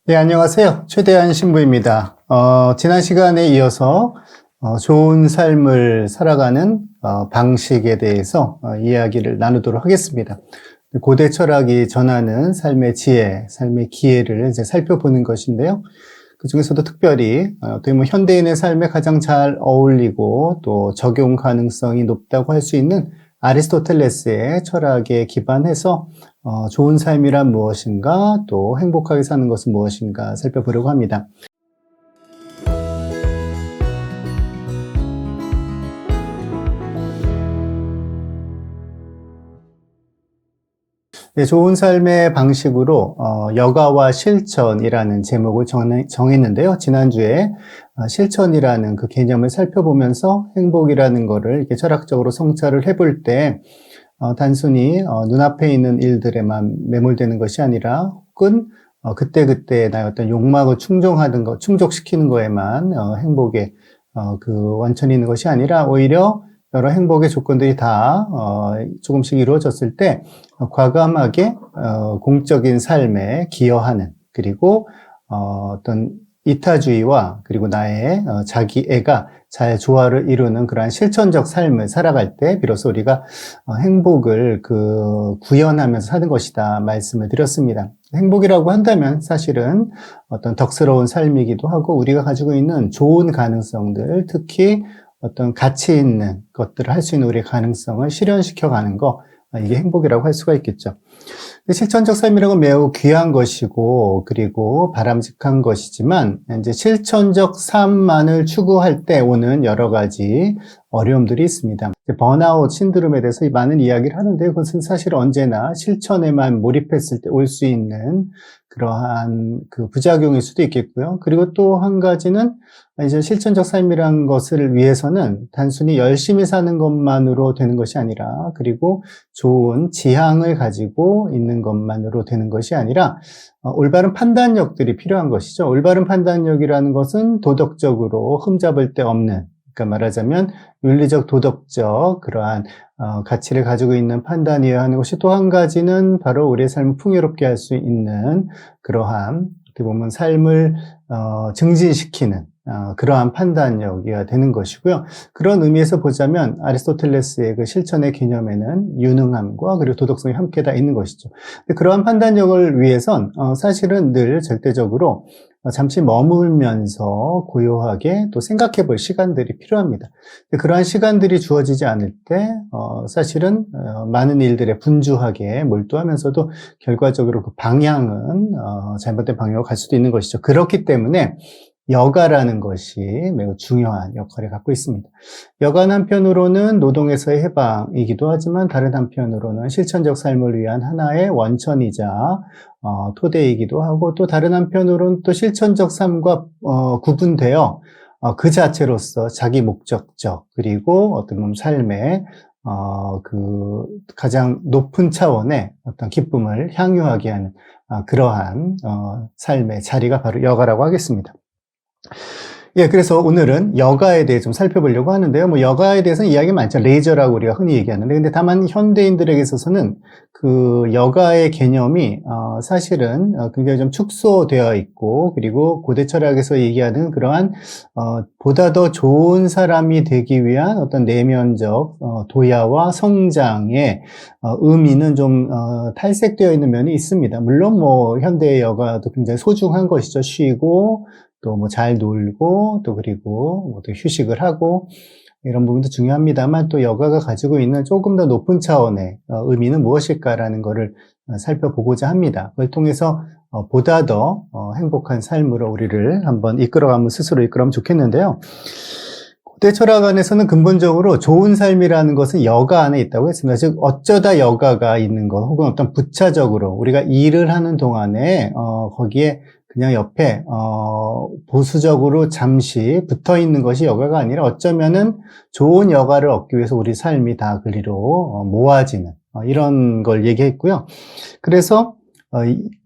네, 안녕하세요. 최대한 신부입니다. 지난 시간에 이어서 좋은 삶을 살아가는 방식에 대해서 이야기를 나누도록 하겠습니다. 고대 철학이 전하는 삶의 지혜, 삶의 기회를 이제 살펴보는 것인데요. 그 중에서도 특별히 어떻게 보면 현대인의 삶에 가장 잘 어울리고 또 적용 가능성이 높다고 할 수 있는 아리스토텔레스의 철학에 기반해서 좋은 삶이란 무엇인가, 또 행복하게 사는 것은 무엇인가 살펴보려고 합니다. 네, 좋은 삶의 방식으로 여가와 실천이라는 제목을 정했는데요. 지난주에 실천이라는 그 개념을 살펴보면서 행복이라는 거를 이렇게 철학적으로 성찰을 해볼 때 단순히 눈앞에 있는 일들에만 매몰되는 것이 아니라 혹은 그때그때 나의 어떤 욕망을 충족시키는 거에만 행복의 그 원천이 있는 것이 아니라 오히려 여러 행복의 조건들이 다 조금씩 이루어졌을 때 과감하게 공적인 삶에 기여하는, 그리고 어떤 이타주의와 그리고 나의 자기애가 잘 조화를 이루는 그러한 실천적 삶을 살아갈 때 비로소 우리가 행복을 구현하면서 사는 것이다 말씀을 드렸습니다. 행복이라고 한다면 사실은 어떤 덕스러운 삶이기도 하고, 우리가 가지고 있는 좋은 가능성들, 특히 어떤 가치 있는 것들을 할 수 있는 우리의 가능성을 실현시켜 가는 거, 이게 행복이라고 할 수가 있겠죠. 실천적 삶이라고 매우 귀한 것이고, 그리고 바람직한 것이지만, 이제 실천적 삶만을 추구할 때 오는 여러 가지 어려움들이 있습니다. 번아웃 신드롬에 대해서 많은 이야기를 하는데, 그것은 사실 언제나 실천에만 몰입했을 때 올 수 있는 그러한 그 부작용일 수도 있겠고요. 그리고 또 한 가지는 이제 실천적 삶이란 것을 위해서는 단순히 열심히 사는 것만으로 되는 것이 아니라, 그리고 좋은 지향을 가지고 있는 것만으로 되는 것이 아니라 올바른 판단력들이 필요한 것이죠. 올바른 판단력이라는 것은 도덕적으로 흠잡을 데 없는, 그러니까 말하자면 윤리적, 도덕적 그러한 가치를 가지고 있는 판단이어야 하는 것이, 또 한 가지는 바로 우리의 삶을 풍요롭게 할 수 있는 그러한, 어떻게 보면 삶을 증진시키는 그러한 판단력이어야 되는 것이고요. 그런 의미에서 보자면 아리스토텔레스의 그 실천의 개념에는 유능함과 그리고 도덕성이 함께 다 있는 것이죠. 그러한 판단력을 위해선 사실은 늘 절대적으로 잠시 머물면서 고요하게 또 생각해 볼 시간들이 필요합니다. 그러한 시간들이 주어지지 않을 때 사실은 많은 일들에 분주하게 몰두하면서도 결과적으로 그 방향은 잘못된 방향으로 갈 수도 있는 것이죠. 그렇기 때문에 여가라는 것이 매우 중요한 역할을 갖고 있습니다. 여가는 한편으로는 노동에서의 해방이기도 하지만, 다른 한편으로는 실천적 삶을 위한 하나의 원천이자 토대이기도 하고, 또 다른 한편으로는 또 실천적 삶과 구분되어 그 자체로서 자기 목적적, 그리고 어떤 보면 삶의 그 가장 높은 차원의 어떤 기쁨을 향유하게 하는 그러한 삶의 자리가 바로 여가라고 하겠습니다. 예, 그래서 오늘은 여가에 대해 좀 살펴보려고 하는데요. 뭐 여가에 대해서는 이야기 많죠. 레이저라고 우리가 흔히 얘기하는데, 근데 다만 현대인들에게 있어서는 그 여가의 개념이 사실은 굉장히 좀 축소되어 있고, 그리고 고대 철학에서 얘기하는 그러한 보다 더 좋은 사람이 되기 위한 어떤 내면적 도야와 성장의 의미는 좀 탈색되어 있는 면이 있습니다. 물론 뭐 현대의 여가도 굉장히 소중한 것이죠. 쉬고 또 뭐 잘 놀고, 또 그리고 뭐 또 휴식을 하고, 이런 부분도 중요합니다만, 또 여가가 가지고 있는 조금 더 높은 차원의 의미는 무엇일까라는 것을 살펴보고자 합니다. 그걸 통해서 보다 더 행복한 삶으로 우리를 한번 스스로 이끌어가면 좋겠는데요. 고대 철학 안에서는 근본적으로 좋은 삶이라는 것은 여가 안에 있다고 했습니다. 즉 어쩌다 여가가 있는 것, 혹은 어떤 부차적으로 우리가 일을 하는 동안에 거기에 그냥 옆에 보수적으로 잠시 붙어 있는 것이 여가가 아니라, 어쩌면은 좋은 여가를 얻기 위해서 우리 삶이 다 그리로 모아지는 이런 걸 얘기했고요. 그래서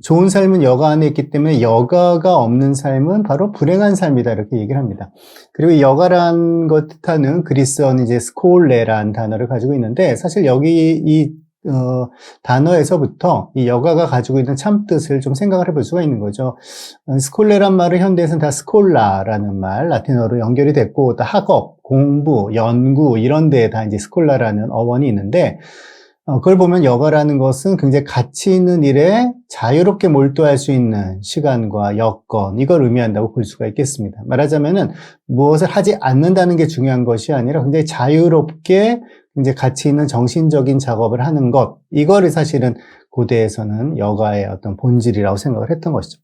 좋은 삶은 여가 안에 있기 때문에 여가가 없는 삶은 바로 불행한 삶이다, 이렇게 얘기를 합니다. 그리고 여가란 것 뜻하는 그리스어는 이제 스콜레라는 단어를 가지고 있는데, 사실 여기 이 단어에서부터 이 여가가 가지고 있는 참뜻을 좀 생각을 해볼 수가 있는 거죠. 스콜레란 말은 현대에서는 다 스콜라라는 말, 라틴어로 연결이 됐고, 또 학업, 공부, 연구 이런 데에 다 이제 스콜라라는 어원이 있는데, 그걸 보면 여가라는 것은 굉장히 가치 있는 일에 자유롭게 몰두할 수 있는 시간과 여건, 이걸 의미한다고 볼 수가 있겠습니다. 말하자면은 무엇을 하지 않는다는 게 중요한 것이 아니라 굉장히 자유롭게 굉장히 가치 있는 정신적인 작업을 하는 것, 이거를 사실은 고대에서는 여가의 어떤 본질이라고 생각을 했던 것이죠.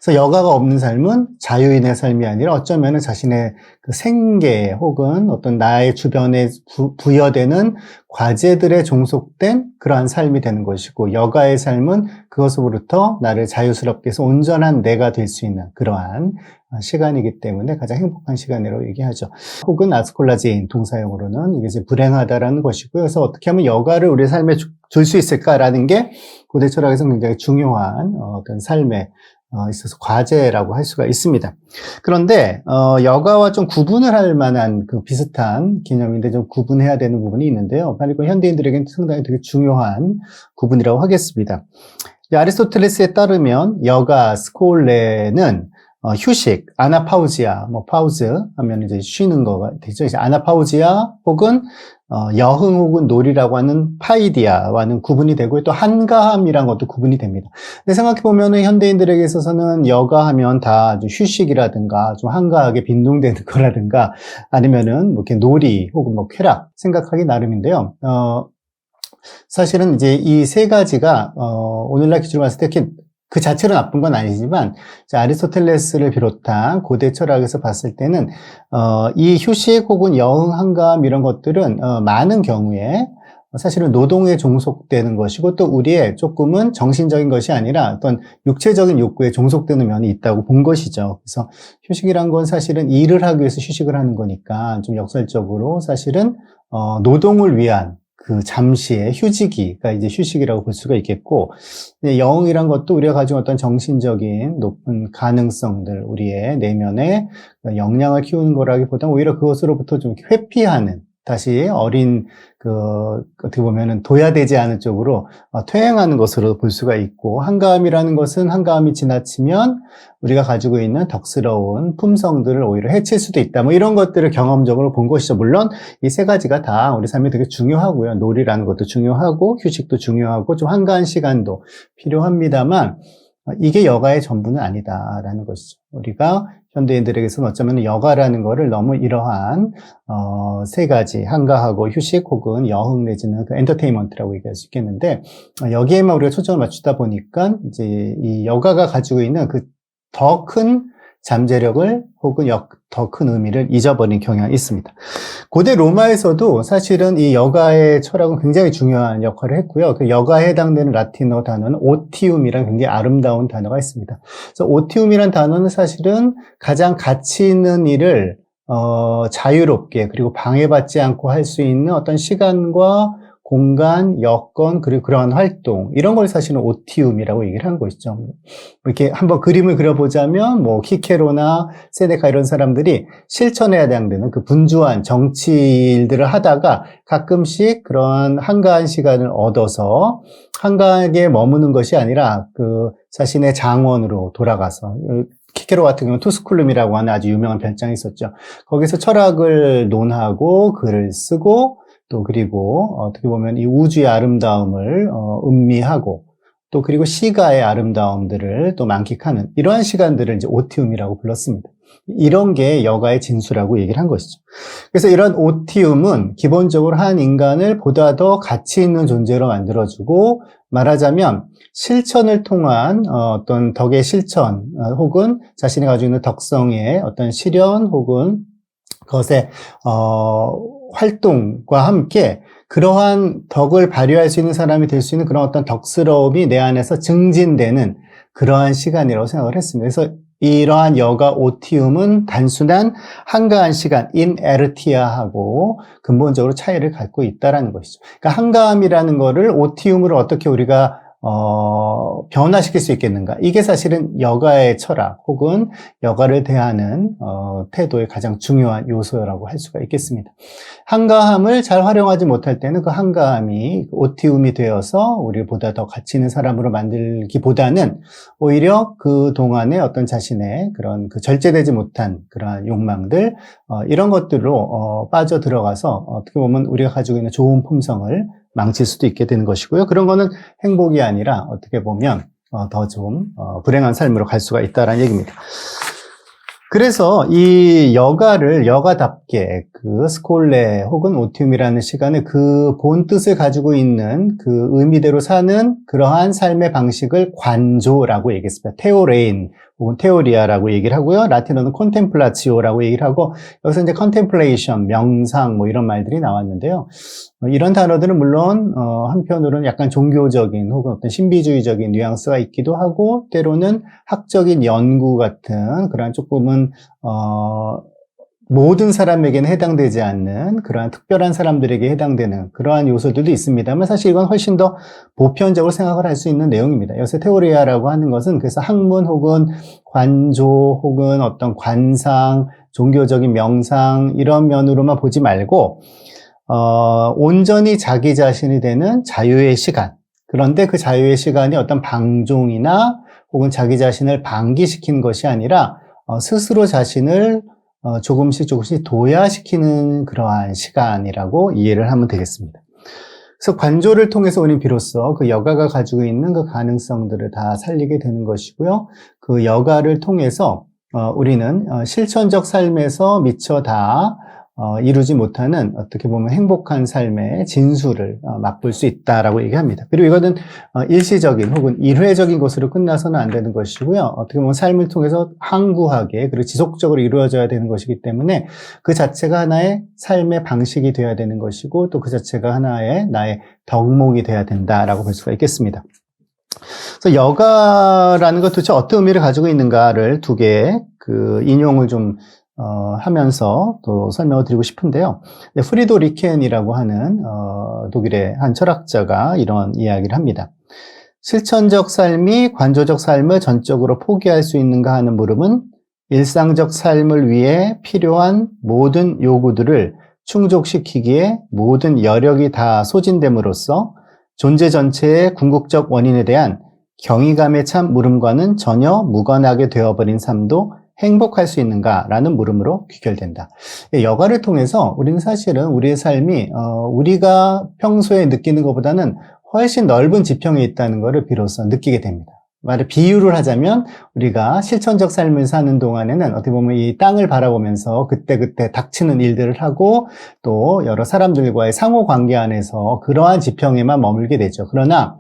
그래서 여가가 없는 삶은 자유인의 삶이 아니라 어쩌면 자신의 그 생계 혹은 어떤 나의 주변에 부여되는 과제들에 종속된 그러한 삶이 되는 것이고, 여가의 삶은 그것으로부터 나를 자유스럽게 해서 온전한 내가 될 수 있는 그러한 시간이기 때문에 가장 행복한 시간이라고 얘기하죠. 혹은 아스콜라제인 동사용으로는 이게 이제 불행하다라는 것이고요. 그래서 어떻게 하면 여가를 우리 삶에 줄 수 있을까라는 게 고대 철학에서 굉장히 중요한 어떤 삶에 있어서 과제라고 할 수가 있습니다. 그런데 여가와 좀 구분을 할 만한 그 비슷한 개념인데 좀 구분해야 되는 부분이 있는데요. 바로 현대인들에게는 상당히 되게 중요한 구분이라고 하겠습니다. 아리스토텔레스에 따르면 여가, 스콜레는 휴식, 아나파우지아, 파우즈 하면 이제 쉬는 거가 되죠. 이제 아나파우지아 혹은 여흥 혹은 놀이라고 하는 파이디아와는 구분이 되고, 또 한가함이란 것도 구분이 됩니다. 근데 생각해보면은 현대인들에게 있어서는 여가하면 다 아주 휴식이라든가 좀 한가하게 빈둥대는 거라든가 아니면은 뭐 이렇게 놀이 혹은 뭐 쾌락 생각하기 나름인데요. 사실은 이제 이 세 가지가 오늘날 기준으로 봤을 때 이렇게 그 자체로 나쁜 건 아니지만, 아리스토텔레스를 비롯한 고대 철학에서 봤을 때는 이 휴식 혹은 여흥, 한가함 이런 것들은 많은 경우에 사실은 노동에 종속되는 것이고, 또 우리의 조금은 정신적인 것이 아니라 어떤 육체적인 욕구에 종속되는 면이 있다고 본 것이죠. 그래서 휴식이란 건 사실은 일을 하기 위해서 휴식을 하는 거니까 좀 역설적으로 사실은 노동을 위한 그 잠시의 휴지기가 이제 휴식이라고 볼 수가 있겠고, 여흥이란 것도 우리가 가진 어떤 정신적인 높은 가능성들, 우리의 내면의 역량을 키우는 거라기보다는 오히려 그것으로부터 좀 회피하는, 다시 어린 어떻게 보면은 둬야 되지 않은 쪽으로 퇴행하는 것으로 볼 수가 있고, 한가함이라는 것은 한가함이 지나치면 우리가 가지고 있는 덕스러운 품성들을 오히려 해칠 수도 있다. 뭐 이런 것들을 경험적으로 본 것이죠. 물론 이 세 가지가 다 우리 삶에 되게 중요하고요. 놀이라는 것도 중요하고 휴식도 중요하고 좀 한가한 시간도 필요합니다만, 이게 여가의 전부는 아니다라는 것이죠. 우리가 현대인들에게서는 어쩌면 여가라는 거를 너무 이러한 세 가지, 한가하고 휴식 혹은 여흥 내지는 그 엔터테인먼트라고 얘기할 수 있겠는데, 여기에만 우리가 초점을 맞추다 보니까 이제 이 여가가 가지고 있는 그 더 큰 잠재력을 혹은 더 큰 의미를 잊어버린 경향이 있습니다. 고대 로마에서도 사실은 이 여가의 철학은 굉장히 중요한 역할을 했고요. 그 여가에 해당되는 라틴어 단어는 오티움이라는 굉장히 아름다운 단어가 있습니다. 그래서 오티움이라는 단어는 사실은 가장 가치 있는 일을 자유롭게 그리고 방해받지 않고 할 수 있는 어떤 시간과 공간, 여건, 그리고 그러한 활동, 이런 걸 사실은 오티움이라고 얘기를 한 것이죠. 이렇게 한번 그림을 그려보자면, 키케로나 세네카 이런 사람들이 실천해야 되는 그 분주한 정치 일들을 하다가 가끔씩 그런 한가한 시간을 얻어서 한가하게 머무는 것이 아니라 그 자신의 장원으로 돌아가서, 키케로 같은 경우는 투스쿨룸이라고 하는 아주 유명한 별장이 있었죠. 거기서 철학을 논하고 글을 쓰고, 또 그리고 어떻게 보면 이 우주의 아름다움을 음미하고, 또 그리고 시가의 아름다움들을 또 만끽하는 이러한 시간들을 이제 오티움이라고 불렀습니다. 이런 게 여가의 진수라고 얘기를 한 것이죠. 그래서 이런 오티움은 기본적으로 한 인간을 보다 더 가치 있는 존재로 만들어주고, 말하자면 실천을 통한 어떤 덕의 실천 혹은 자신이 가지고 있는 덕성의 어떤 실현 혹은 그것의 활동과 함께 그러한 덕을 발휘할 수 있는 사람이 될 수 있는 그런 어떤 덕스러움이 내 안에서 증진되는 그러한 시간이라고 생각을 했습니다. 그래서 이러한 여가 오티움은 단순한 한가한 시간, 인에르티아하고 근본적으로 차이를 갖고 있다라는 것이죠. 그러니까 한가함이라는 거를 오티움으로 어떻게 우리가 변화시킬 수 있겠는가? 이게 사실은 여가의 철학 혹은 여가를 대하는 태도의 가장 중요한 요소라고 할 수가 있겠습니다. 한가함을 잘 활용하지 못할 때는 그 한가함이 오티움이 되어서 우리를 보다 더 가치 있는 사람으로 만들기보다는 오히려 그 동안에 어떤 자신의 그런 그 절제되지 못한 그러한 욕망들, 이런 것들로 빠져 들어가서 어떻게 보면 우리가 가지고 있는 좋은 품성을 망칠 수도 있게 되는 것이고요. 그런 거는 행복이 아니라 어떻게 보면 더 좀 불행한 삶으로 갈 수가 있다는 얘기입니다. 그래서 이 여가를 여가답게 그 스콜레 혹은 오티움이라는 시간에 그 본 뜻을 가지고 있는 그 의미대로 사는 그러한 삶의 방식을 관조라고 얘기했습니다. 테오레인 혹은 테오리아라고 얘기를 하고요. 라틴어는 콘템플라치오라고 얘기를 하고, 여기서 이제 컨템플레이션, 명상 뭐 이런 말들이 나왔는데요. 이런 단어들은 물론 한편으로는 약간 종교적인 혹은 어떤 신비주의적인 뉘앙스가 있기도 하고, 때로는 학적인 연구 같은 그런 조금은 모든 사람에게는 해당되지 않는 그러한 특별한 사람들에게 해당되는 그러한 요소들도 있습니다만, 사실 이건 훨씬 더 보편적으로 생각을 할 수 있는 내용입니다. 여기서 테오리아라고 하는 것은 그래서 학문 혹은 관조 혹은 어떤 관상, 종교적인 명상 이런 면으로만 보지 말고 온전히 자기 자신이 되는 자유의 시간, 그런데 그 자유의 시간이 어떤 방종이나 혹은 자기 자신을 방기시키는 것이 아니라 스스로 자신을 조금씩 도야시키는 그러한 시간이라고 이해를 하면 되겠습니다. 그래서 관조를 통해서 우리는 비로소 그 여가가 가지고 있는 그 가능성들을 다 살리게 되는 것이고요. 그 여가를 통해서 우리는 실천적 삶에서 미처 다 이루지 못하는 어떻게 보면 행복한 삶의 진수를 맛볼 수 있다라고 얘기합니다. 그리고 이거는 일시적인 혹은 일회적인 것으로 끝나서는 안 되는 것이고요. 어떻게 보면 삶을 통해서 항구하게 그리고 지속적으로 이루어져야 되는 것이기 때문에 그 자체가 하나의 삶의 방식이 되어야 되는 것이고, 또 그 자체가 하나의 나의 덕목이 되어야 된다라고 볼 수가 있겠습니다. 그래서 여가라는 것 도대체 어떤 의미를 가지고 있는가를 두 개의 그 인용을 좀 하면서 또 설명을 드리고 싶은데요. 프리도 리켄이라고 하는 독일의 한 철학자가 이런 이야기를 합니다. 실천적 삶이 관조적 삶을 전적으로 포기할 수 있는가 하는 물음은 일상적 삶을 위해 필요한 모든 요구들을 충족시키기에 모든 여력이 다 소진됨으로써 존재 전체의 궁극적 원인에 대한 경이감에 찬 물음과는 전혀 무관하게 되어버린 삶도 행복할 수 있는가라는 물음으로 귀결된다. 여가를 통해서 우리는 사실은 우리의 삶이 우리가 평소에 느끼는 것보다는 훨씬 넓은 지평에 있다는 것을 비로소 느끼게 됩니다. 말을 비유를 하자면 우리가 실천적 삶을 사는 동안에는 어떻게 보면 이 땅을 바라보면서 그때그때 닥치는 일들을 하고 또 여러 사람들과의 상호관계 안에서 그러한 지평에만 머물게 되죠. 그러나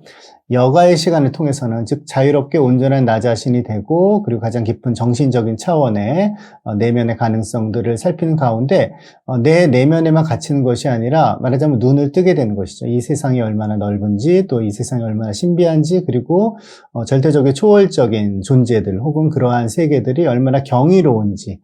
여가의 시간을 통해서는 즉 자유롭게 온전한 나 자신이 되고, 그리고 가장 깊은 정신적인 차원의 내면의 가능성들을 살피는 가운데 내 내면에만 갇히는 것이 아니라 말하자면 눈을 뜨게 되는 것이죠. 이 세상이 얼마나 넓은지, 또 이 세상이 얼마나 신비한지, 그리고 절대적인 초월적인 존재들 혹은 그러한 세계들이 얼마나 경이로운지,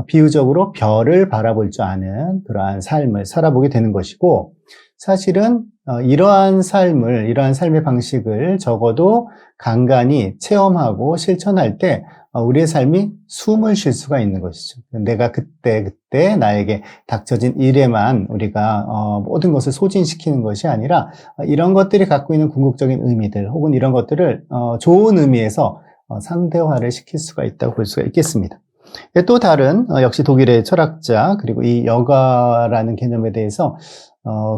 비유적으로 별을 바라볼 줄 아는 그러한 삶을 살아보게 되는 것이고, 사실은 이러한 삶의 방식을 적어도 간간히 체험하고 실천할 때 우리의 삶이 숨을 쉴 수가 있는 것이죠. 내가 그때 나에게 닥쳐진 일에만 우리가 모든 것을 소진시키는 것이 아니라 이런 것들이 갖고 있는 궁극적인 의미들 혹은 이런 것들을 좋은 의미에서 상대화를 시킬 수가 있다고 볼 수가 있겠습니다. 또 다른 역시 독일의 철학자, 그리고 이 여가라는 개념에 대해서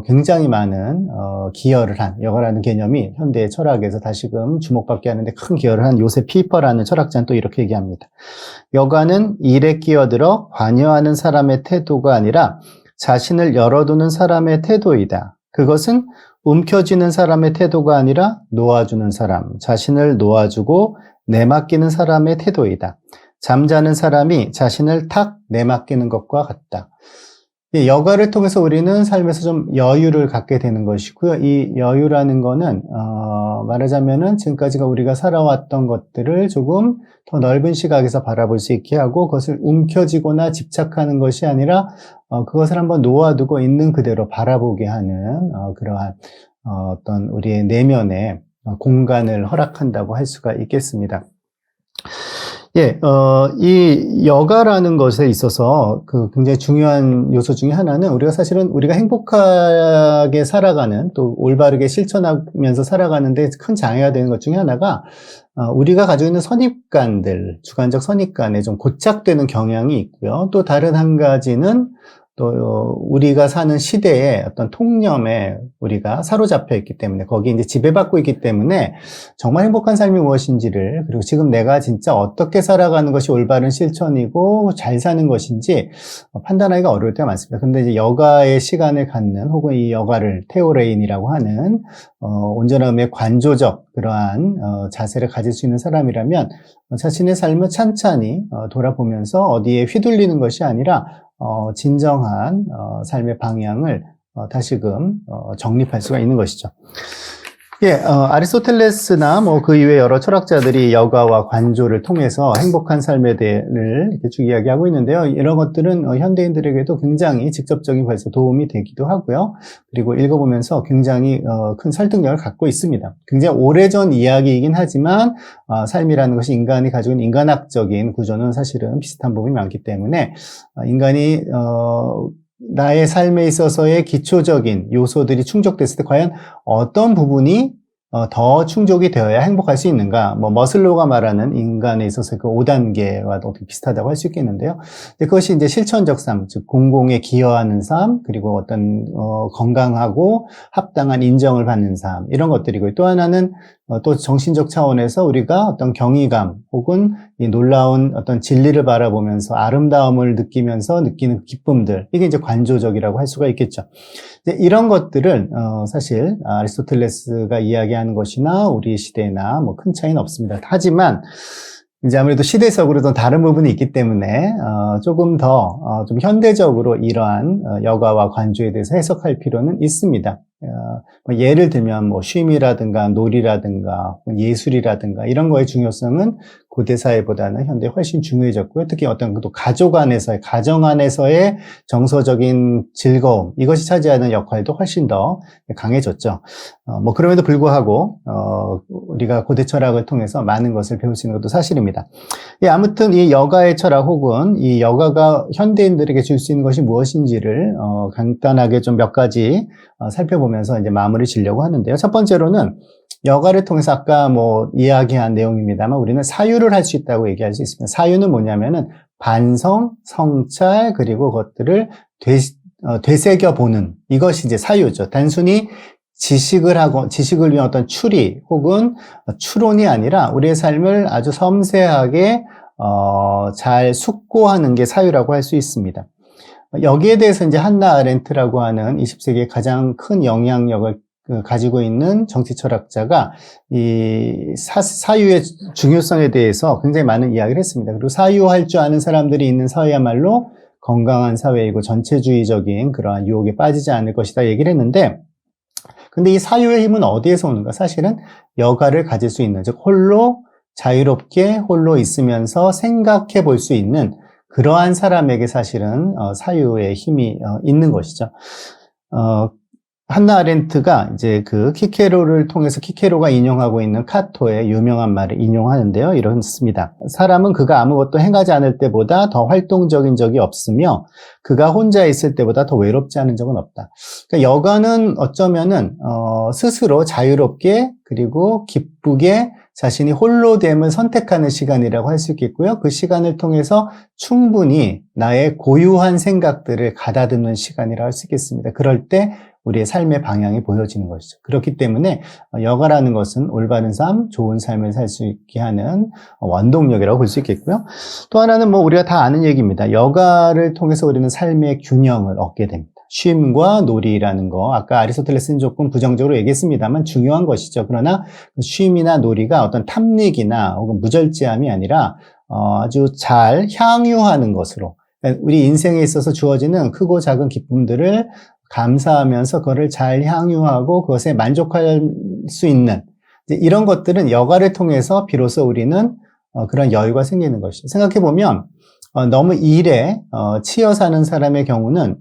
굉장히 많은 기여를 한, 여가라는 개념이 현대 철학에서 다시금 주목받게 하는데 큰 기여를 한 요셉 피퍼라는 철학자는 또 이렇게 얘기합니다. 여가는 일에 끼어들어 관여하는 사람의 태도가 아니라 자신을 열어두는 사람의 태도이다. 그것은 움켜쥐는 사람의 태도가 아니라 놓아주는 사람, 자신을 놓아주고 내맡기는 사람의 태도이다. 잠자는 사람이 자신을 탁 내맡기는 것과 같다. 여가를 통해서 우리는 삶에서 좀 여유를 갖게 되는 것이고요. 이 여유라는 거는 말하자면은 지금까지가 우리가 살아왔던 것들을 조금 더 넓은 시각에서 바라볼 수 있게 하고, 그것을 움켜쥐거나 집착하는 것이 아니라 그것을 한번 놓아두고 있는 그대로 바라보게 하는 그러한 어떤 우리의 내면의 공간을 허락한다고 할 수가 있겠습니다. 예, 이 여가라는 것에 있어서 굉장히 중요한 요소 중에 하나는 우리가 행복하게 살아가는, 또 올바르게 실천하면서 살아가는데 큰 장애가 되는 것 중에 하나가 우리가 가지고 있는 선입관들, 주관적 선입관에 좀 고착되는 경향이 있고요. 또 다른 한 가지는 또 우리가 사는 시대의 어떤 통념에 우리가 사로잡혀 있기 때문에, 거기에 이제 지배받고 있기 때문에 정말 행복한 삶이 무엇인지를, 그리고 지금 내가 진짜 어떻게 살아가는 것이 올바른 실천이고 잘 사는 것인지 판단하기가 어려울 때가 많습니다. 근데 이제 여가의 시간을 갖는, 혹은 이 여가를 테오레인이라고 하는 온전함의 관조적 그러한 자세를 가질 수 있는 사람이라면 자신의 삶을 찬찬히 돌아보면서 어디에 휘둘리는 것이 아니라 진정한 삶의 방향을 다시금 정립할 수가 있는 것이죠. 예, 아리스토텔레스나 그 이외 여러 철학자들이 여가와 관조를 통해서 행복한 삶에 대해를 이렇게 쭉 이야기하고 있는데요. 이런 것들은 현대인들에게도 굉장히 직접적인 벌써 도움이 되기도 하고요. 그리고 읽어보면서 굉장히 큰 설득력을 갖고 있습니다. 굉장히 오래전 이야기이긴 하지만 삶이라는 것이 인간이 가지고 있는 인간학적인 구조는 사실은 비슷한 부분이 많기 때문에 인간이 나의 삶에 있어서의 기초적인 요소들이 충족됐을 때 과연 어떤 부분이 더 충족이 되어야 행복할 수 있는가? 머슬로우가 말하는 인간에 있어서 그 5단계와 어떻게 비슷하다고 할 수 있겠는데요. 그것이 이제 실천적 삶, 즉 공공에 기여하는 삶, 그리고 어떤 건강하고 합당한 인정을 받는 삶, 이런 것들이고, 또 하나는 또 정신적 차원에서 우리가 어떤 경이감 혹은 이 놀라운 어떤 진리를 바라보면서 아름다움을 느끼면서 느끼는 기쁨들, 이게 이제 관조적이라고 할 수가 있겠죠. 이런 것들은 사실 아리스토텔레스가 이야기하는 것이나 우리 시대나 큰 차이는 없습니다. 하지만 이제 아무래도 시대적으로 좀 다른 부분이 있기 때문에 조금 더 좀 현대적으로 이러한 여가와 관조에 대해서 해석할 필요는 있습니다. 예를 들면 쉼이라든가 놀이라든가 예술이라든가 이런 거의 중요성은 고대 사회보다는 현대에 훨씬 중요해졌고요. 특히 어떤 또 가족 안에서의, 가정 안에서의 정서적인 즐거움, 이것이 차지하는 역할도 훨씬 더 강해졌죠. 그럼에도 불구하고 우리가 고대 철학을 통해서 많은 것을 배울 수 있는 것도 사실입니다. 예, 아무튼 이 여가의 철학 혹은 이 여가가 현대인들에게 줄 수 있는 것이 무엇인지를 간단하게 좀 몇 가지 살펴보면서 이제 마무리 지려고 하는데요. 첫 번째로는 여가를 통해서 아까 이야기한 내용입니다만 우리는 사유를 할 수 있다고 얘기할 수 있습니다. 사유는 뭐냐면은 반성, 성찰, 그리고 그것들을 되새겨보는, 이것이 이제 사유죠. 단순히 지식을 위한 어떤 추리 혹은 추론이 아니라 우리의 삶을 아주 섬세하게 잘 숙고하는 게 사유라고 할 수 있습니다. 여기에 대해서 이제 한나 아렌트라고 하는 20세기의 가장 큰 영향력을 가지고 있는 정치 철학자가 이 사유의 중요성에 대해서 굉장히 많은 이야기를 했습니다. 그리고 사유할 줄 아는 사람들이 있는 사회야말로 건강한 사회이고 전체주의적인 그러한 유혹에 빠지지 않을 것이다 얘기를 했는데, 근데 이 사유의 힘은 어디에서 오는가? 사실은 여가를 가질 수 있는, 즉 홀로 자유롭게 홀로 있으면서 생각해 볼 수 있는 그러한 사람에게 사실은 사유의 힘이 있는 것이죠. 한나 아렌트가 이제 그 키케로를 통해서 키케로가 인용하고 있는 카토의 유명한 말을 인용하는데요. 이렇습니다. 사람은 그가 아무것도 행하지 않을 때보다 더 활동적인 적이 없으며 그가 혼자 있을 때보다 더 외롭지 않은 적은 없다. 그러니까 여가는 어쩌면은 스스로 자유롭게 그리고 기쁘게 자신이 홀로됨을 선택하는 시간이라고 할 수 있겠고요. 그 시간을 통해서 충분히 나의 고유한 생각들을 가다듬는 시간이라고 할 수 있겠습니다. 그럴 때 우리의 삶의 방향이 보여지는 것이죠. 그렇기 때문에 여가라는 것은 올바른 삶, 좋은 삶을 살 수 있게 하는 원동력이라고 볼 수 있겠고요. 또 하나는 우리가 다 아는 얘기입니다. 여가를 통해서 우리는 삶의 균형을 얻게 됩니다. 쉼과 놀이라는 거, 아까 아리스토텔레스는 조금 부정적으로 얘기했습니다만 중요한 것이죠. 그러나 쉼이나 놀이가 어떤 탐닉이나 혹은 무절제함이 아니라 아주 잘 향유하는 것으로, 우리 인생에 있어서 주어지는 크고 작은 기쁨들을 감사하면서 그거를 잘 향유하고 그것에 만족할 수 있는 이런 것들은 여가를 통해서 비로소 우리는 그런 여유가 생기는 것이죠. 생각해보면 너무 일에 치여 사는 사람의 경우는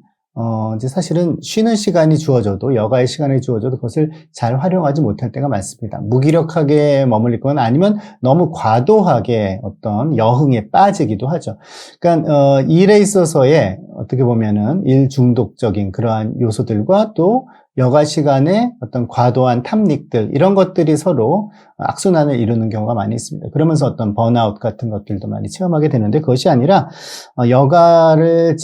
이제 사실은 쉬는 시간이 주어져도, 여가의 시간이 주어져도 그것을 잘 활용하지 못할 때가 많습니다. 무기력하게 머물리거나 아니면 너무 과도하게 어떤 여흥에 빠지기도 하죠. 그러니까, 일에 있어서의 어떻게 보면은 일 중독적인 그러한 요소들과 또 여가 시간에 어떤 과도한 탐닉들, 이런 것들이 서로 악순환을 이루는 경우가 많이 있습니다. 그러면서 어떤 번아웃 같은 것들도 많이 체험하게 되는데, 그것이 아니라 여가를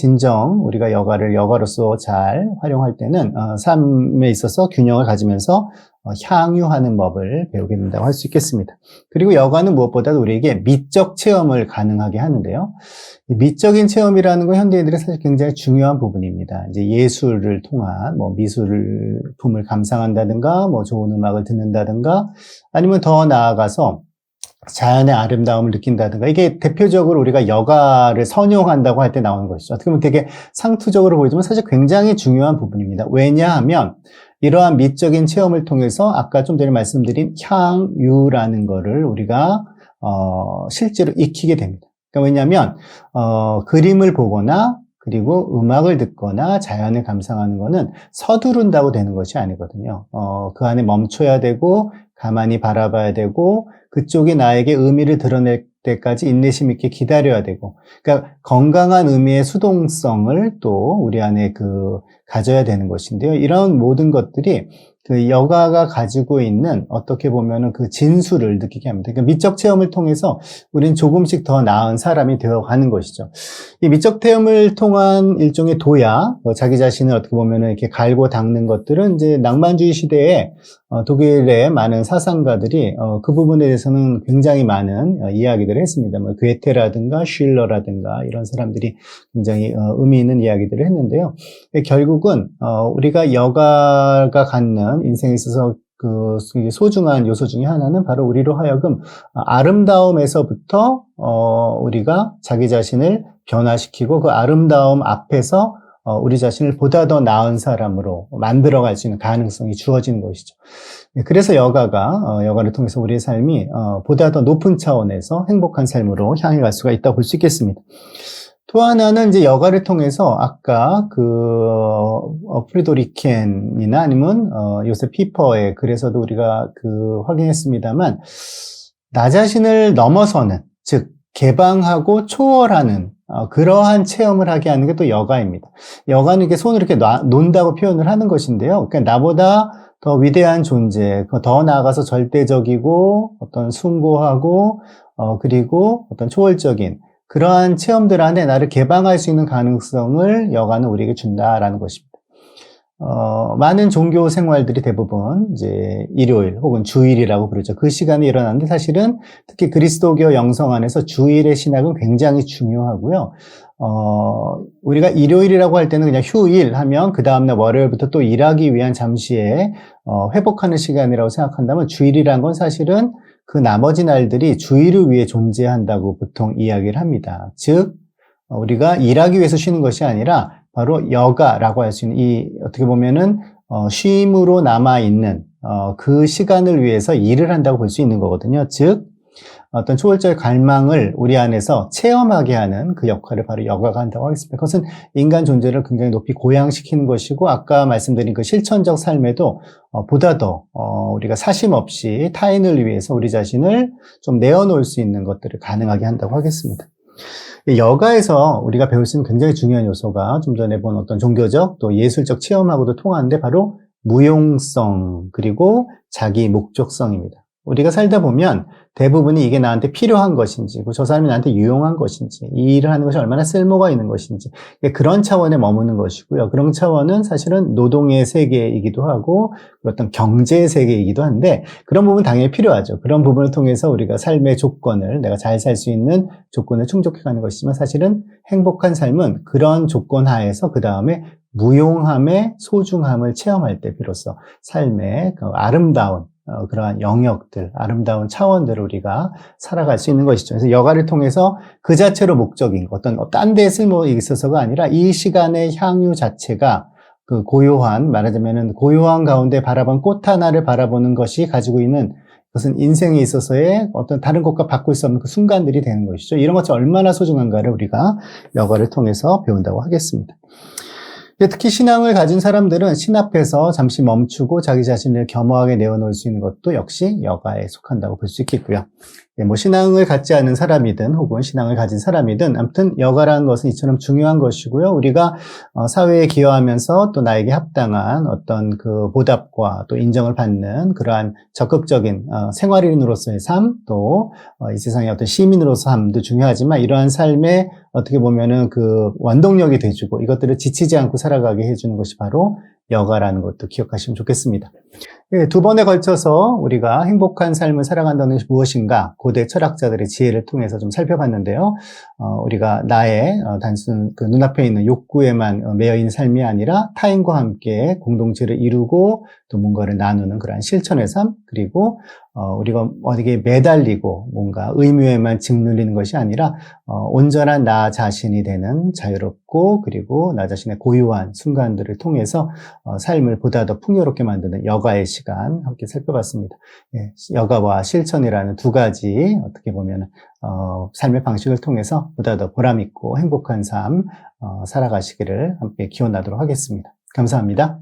우리가 여가를 여가로서 잘 활용할 때는 삶에 있어서 균형을 가지면서 향유하는 법을 배우게 된다고 할 수 있겠습니다. 그리고 여가는 무엇보다도 우리에게 미적 체험을 가능하게 하는데요. 미적인 체험이라는 건 현대인들이 사실 굉장히 중요한 부분입니다. 이제 예술을 통한 미술품을 감상한다든가, 좋은 음악을 듣는다든가, 아니면 더 나아가서 자연의 아름다움을 느낀다든가, 이게 대표적으로 우리가 여가를 선용한다고 할 때 나오는 것이죠. 어떻게 보면 되게 상투적으로 보이지만 사실 굉장히 중요한 부분입니다. 왜냐하면 이러한 미적인 체험을 통해서 아까 좀 전에 말씀드린 향유라는 거를 우리가 실제로 익히게 됩니다. 그러니까 왜냐하면 그림을 보거나 그리고 음악을 듣거나 자연을 감상하는 거는 서두른다고 되는 것이 아니거든요. 그 안에 멈춰야 되고 가만히 바라봐야 되고 그쪽이 나에게 의미를 드러낼 때까지 인내심 있게 기다려야 되고, 그러니까 건강한 의미의 수동성을 또 우리 안에 가져야 되는 것인데요. 이런 모든 것들이 그 여가가 가지고 있는 어떻게 보면은 그 진수를 느끼게 합니다. 그러니까 미적 체험을 통해서 우리는 조금씩 더 나은 사람이 되어가는 것이죠. 이 미적 체험을 통한 일종의 도야, 자기 자신을 어떻게 보면은 이렇게 갈고 닦는 것들은 이제 낭만주의 시대에 독일의 많은 사상가들이 그 부분에 대해서는 굉장히 많은 이야기들을 했습니다. 괴테라든가 슐러라든가 이런 사람들이 굉장히 의미 있는 이야기들을 했는데요. 결국은 우리가 여가가 갖는 인생에 있어서 그 소중한 요소 중에 하나는 바로 우리로 하여금 아름다움에서부터 우리가 자기 자신을 변화시키고 그 아름다움 앞에서 우리 자신을 보다 더 나은 사람으로 만들어갈 수 있는 가능성이 주어지는 것이죠. 그래서 여가를 통해서 우리의 삶이 보다 더 높은 차원에서 행복한 삶으로 향해 갈 수가 있다고 볼 수 있겠습니다. 또 하나는 이제 여가를 통해서 아까 프리도리켄이나 아니면 요새 피퍼의 글에서도 우리가 확인했습니다만, 나 자신을 넘어서는, 즉 개방하고 초월하는 그러한 체험을 하게 하는 게 또 여가입니다. 여가는 이렇게 손을 이렇게 논다고 표현을 하는 것인데요. 그러니까 나보다 더 위대한 존재, 더 나아가서 절대적이고 어떤 숭고하고 그리고 어떤 초월적인 그러한 체험들 안에 나를 개방할 수 있는 가능성을 여가는 우리에게 준다라는 것입니다. 많은 종교 생활들이 대부분 이제 일요일 혹은 주일이라고 부르죠. 그 시간에 일어나는데 사실은 특히 그리스도교 영성 안에서 주일의 신학은 굉장히 중요하고요. 우리가 일요일이라고 할 때는 그냥 휴일 하면 그 다음날 월요일부터 또 일하기 위한 잠시의 회복하는 시간이라고 생각한다면, 주일이란 건 사실은 그 나머지 날들이 주일을 위해 존재한다고 보통 이야기를 합니다. 즉 우리가 일하기 위해서 쉬는 것이 아니라 바로 여가라고 할 수 있는, 어떻게 보면은 쉼으로 남아있는 그 시간을 위해서 일을 한다고 볼 수 있는 거거든요. 즉 어떤 초월적 갈망을 우리 안에서 체험하게 하는 그 역할을 바로 여가가 한다고 하겠습니다. 그것은 인간 존재를 굉장히 높이 고양시키는 것이고, 아까 말씀드린 그 실천적 삶에도 보다 더 우리가 사심 없이 타인을 위해서 우리 자신을 좀 내어놓을 수 있는 것들을 가능하게 한다고 하겠습니다. 여가에서 우리가 배울 수 있는 굉장히 중요한 요소가 좀 전에 본 어떤 종교적 또 예술적 체험하고도 통하는데, 바로 무용성 그리고 자기 목적성입니다. 우리가 살다 보면 대부분이 이게 나한테 필요한 것인지, 저 사람이 나한테 유용한 것인지, 이 일을 하는 것이 얼마나 쓸모가 있는 것인지, 그런 차원에 머무는 것이고요. 그런 차원은 사실은 노동의 세계이기도 하고 어떤 경제의 세계이기도 한데, 그런 부분 당연히 필요하죠. 그런 부분을 통해서 우리가 삶의 조건을, 내가 잘 살 수 있는 조건을 충족해가는 것이지만, 사실은 행복한 삶은 그런 조건 하에서 그 다음에 무용함의 소중함을 체험할 때 비로소 삶의 그 아름다운 그러한 영역들, 아름다운 차원들을 우리가 살아갈 수 있는 것이죠. 그래서 여가를 통해서 그 자체로 목적인 것, 어떤 딴 데에 쓸모가 있어서가 아니라 이 시간의 향유 자체가 그 말하자면은 고요한 가운데 바라본 꽃 하나를 바라보는 것이 가지고 있는, 그것은 인생에 있어서의 어떤 다른 것과 바꿀 수 없는 그 순간들이 되는 것이죠. 이런 것이 얼마나 소중한가를 우리가 여가를 통해서 배운다고 하겠습니다. 특히 신앙을 가진 사람들은 신 앞에서 잠시 멈추고 자기 자신을 겸허하게 내어놓을 수 있는 것도 역시 여가에 속한다고 볼 수 있겠고요. 신앙을 갖지 않은 사람이든 혹은 신앙을 가진 사람이든 아무튼 여가라는 것은 이처럼 중요한 것이고요. 우리가 사회에 기여하면서 또 나에게 합당한 어떤 그 보답과 또 인정을 받는 그러한 적극적인 생활인으로서의 삶, 또 이 세상의 어떤 시민으로서 삶도 중요하지만 이러한 삶에 어떻게 보면은 그 원동력이 돼주고 이것들을 지치지 않고 살아가게 해주는 것이 바로 여가라는 것도 기억하시면 좋겠습니다. 두 번에 걸쳐서 우리가 행복한 삶을 살아간다는 것이 무엇인가 고대 철학자들의 지혜를 통해서 좀 살펴봤는데요. 우리가 나의 단순 그 눈앞에 있는 욕구에만 매여 있는 삶이 아니라 타인과 함께 공동체를 이루고 또 뭔가를 나누는 그러한 실천의 삶, 그리고 우리가 어디에 매달리고 뭔가 의무에만 짓눌리는 것이 아니라 온전한 나 자신이 되는 자유롭고 그리고 나 자신의 고유한 순간들을 통해서 삶을 보다 더 풍요롭게 만드는 여가의 시간 함께 살펴봤습니다. 여가와 실천이라는 두 가지 어떻게 보면 삶의 방식을 통해서 보다 더 보람있고 행복한 삶 살아가시기를 함께 기원하도록 하겠습니다. 감사합니다.